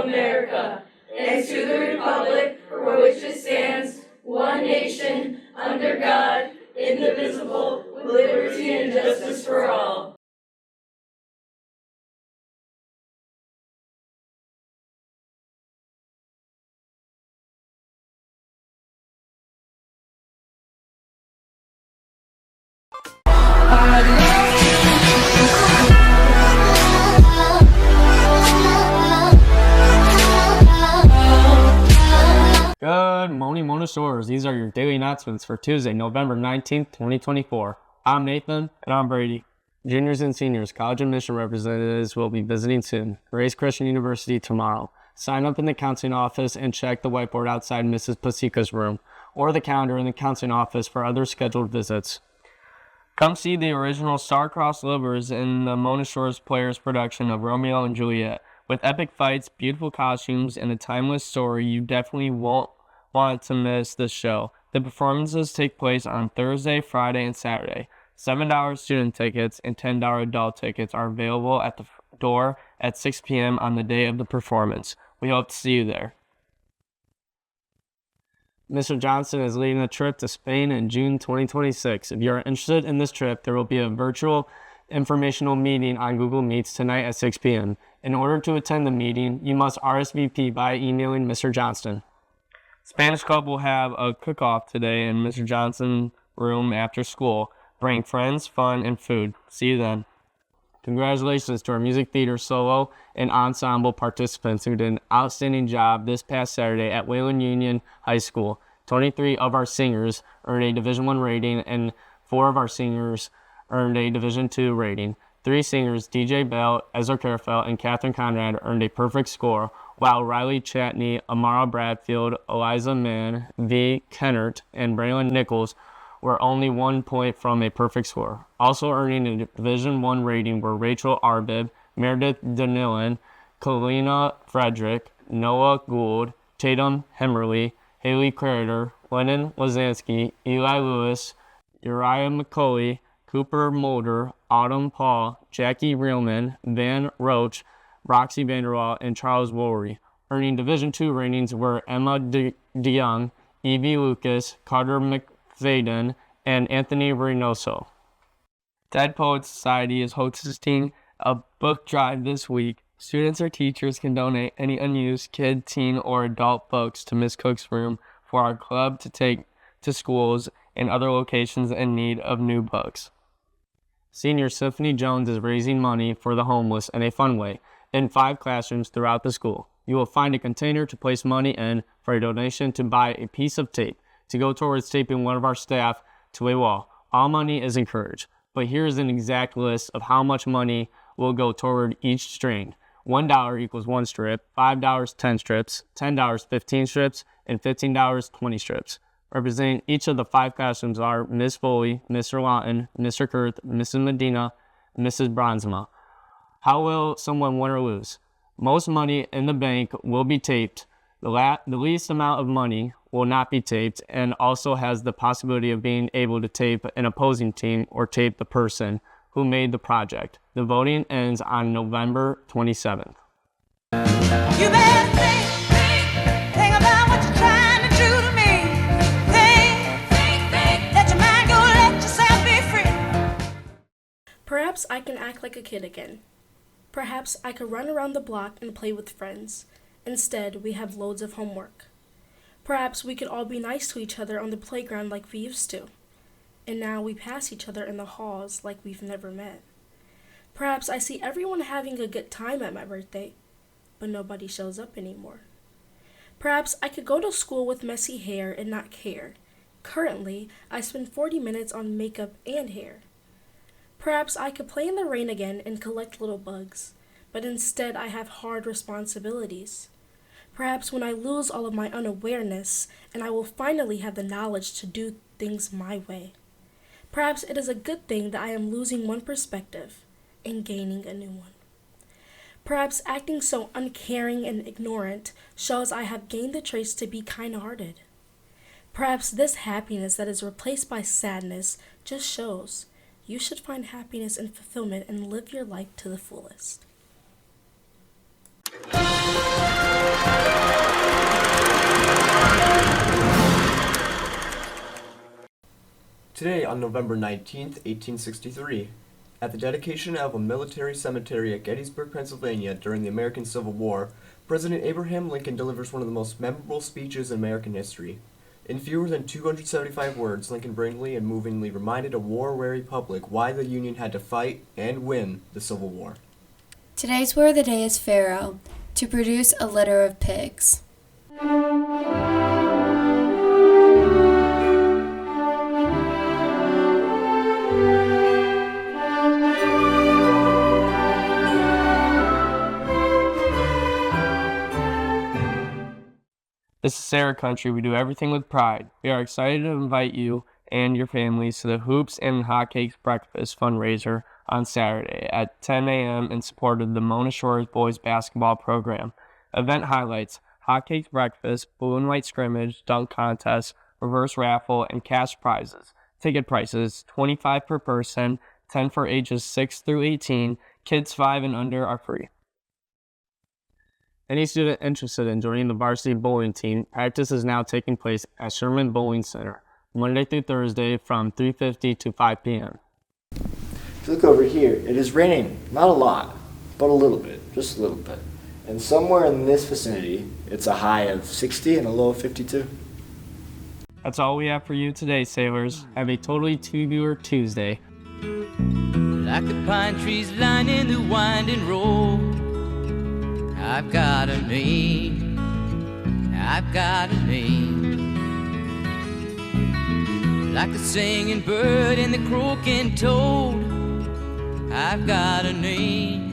America, and to the republic for which it stands, one nation, under God, indivisible, with liberty and justice for all. Good morning, Monosaurs. These are your daily announcements for Tuesday, November 19th, 2024. I'm Nathan. And I'm Brady. Juniors and seniors, college admission representatives will be visiting soon. Grace Christian University tomorrow. Sign up in the counseling office and check the whiteboard outside Mrs. Pasica's room, or the calendar in the counseling office for other scheduled visits. Come see the original Star-Crossed Livers in the Monosaurs Players production of Romeo and Juliet. With epic fights, beautiful costumes, and a timeless story, you definitely won't want to miss this show. The performances take place on Thursday, Friday, and Saturday. $7 student tickets and $10 adult tickets are available at the door at 6 p.m. on the day of the performance. We hope to see you there. Mr. Johnson is leading a trip to Spain in June 2026. If you are interested in this trip, there will be a virtual informational meeting on Google Meets tonight at 6 p.m. In order to attend the meeting, you must RSVP by emailing Mr. Johnston. Spanish Club will have a cook-off today in Mr. Johnson's room after school. Bring friends, fun, and food. See you then. Congratulations to our music theater solo and ensemble participants who did an outstanding job this past Saturday at Wayland Union High School. 23 of our singers earned a Division I rating, and 4 of our singers earned a Division II rating. 3 singers, DJ Bell, Ezra Kerfeld, and Catherine Conrad, earned a perfect score, while Riley Chatney, Amara Bradfield, Eliza Mann, V. Kennert, and Braylon Nichols were only 1 point from a perfect score. Also earning a Division I rating were Rachel Arbib, Meredith Danilan, Kalina Frederick, Noah Gould, Tatum Hemmerly, Haley Crater, Lennon Lazansky, Eli Lewis, Uriah McCauley, Cooper Mulder, Autumn Paul, Jackie Reelman, Van Roach, Roxy Vanderwall, and Charles Wowery. Earning Division II ratings were Emma DeYoung, Evie Lucas, Carter McFadden, and Anthony Reynoso. Dead Poets Society is hosting a book drive this week. Students or teachers can donate any unused kid, teen, or adult books to Miss Cook's room for our club to take to schools and other locations in need of new books. Senior Symphony Jones is raising money for the homeless in a fun way in 5 classrooms throughout the school. You will find a container to place money in for a donation to buy a piece of tape to go towards taping one of our staff to a wall. All money is encouraged, but here's an exact list of how much money will go toward each strand. $1 equals 1 strip, $5 10 strips, $10 15 strips, and $15 20 strips. Representing each of the 5 classrooms are Ms. Foley, Mr. Lawton, Mr. Kurth, Mrs. Medina, and Mrs. Bronzema. How will someone win or lose? Most money in the bank will be taped. The least amount of money will not be taped, and also has the possibility of being able to tape an opposing team or tape the person who made the project. The voting ends on November 27th. You better think about what you're trying to do to me. Think, let your mind go, let yourself be free. Perhaps I can act like a kid again. Perhaps I could run around the block and play with friends. Instead, we have loads of homework. Perhaps we could all be nice to each other on the playground like we used to. And now we pass each other in the halls like we've never met. Perhaps I see everyone having a good time at my birthday, but nobody shows up anymore. Perhaps I could go to school with messy hair and not care. Currently, I spend 40 minutes on makeup and hair. Perhaps I could play in the rain again and collect little bugs, but instead I have hard responsibilities. Perhaps when I lose all of my unawareness, and I will finally have the knowledge to do things my way. Perhaps it is a good thing that I am losing one perspective and gaining a new one. Perhaps acting so uncaring and ignorant shows I have gained the traits to be kind-hearted. Perhaps this happiness that is replaced by sadness just shows you should find happiness and fulfillment and live your life to the fullest. Today, on November 19th, 1863, at the dedication of a military cemetery at Gettysburg, Pennsylvania during the American Civil War, President Abraham Lincoln delivers one of the most memorable speeches in American history. In fewer than 275 words, Lincoln brilliantly and movingly reminded a war-weary public why the Union had to fight and win the Civil War. Today's word of the day is farrow, to produce a litter of pigs. This is Sarah Country. We do everything with pride. We are excited to invite you and your families to the Hoops and Hotcakes Breakfast fundraiser on Saturday at 10 a.m. in support of the Mona Shores Boys Basketball Program. Event highlights: Hotcakes Breakfast, Blue and White Scrimmage, Dunk Contest, Reverse Raffle, and cash prizes. Ticket prices, $25 per person, 10 for ages 6 through 18. Kids 5 and under are free. Any student interested in joining the varsity bowling team, practice is now taking place at Sherman Bowling Center, Monday through Thursday from 3:50 to 5 p.m. If you look over here, it is raining, not a lot, but a little bit, just a little bit. And somewhere in this vicinity, it's a high of 60 and a low of 52. That's all we have for you today, sailors. Have a totally tubular Tuesday. Like the pine trees lining the winding road, I've got a name, I've got a name. Like the singing bird and the croaking toad, I've got a name.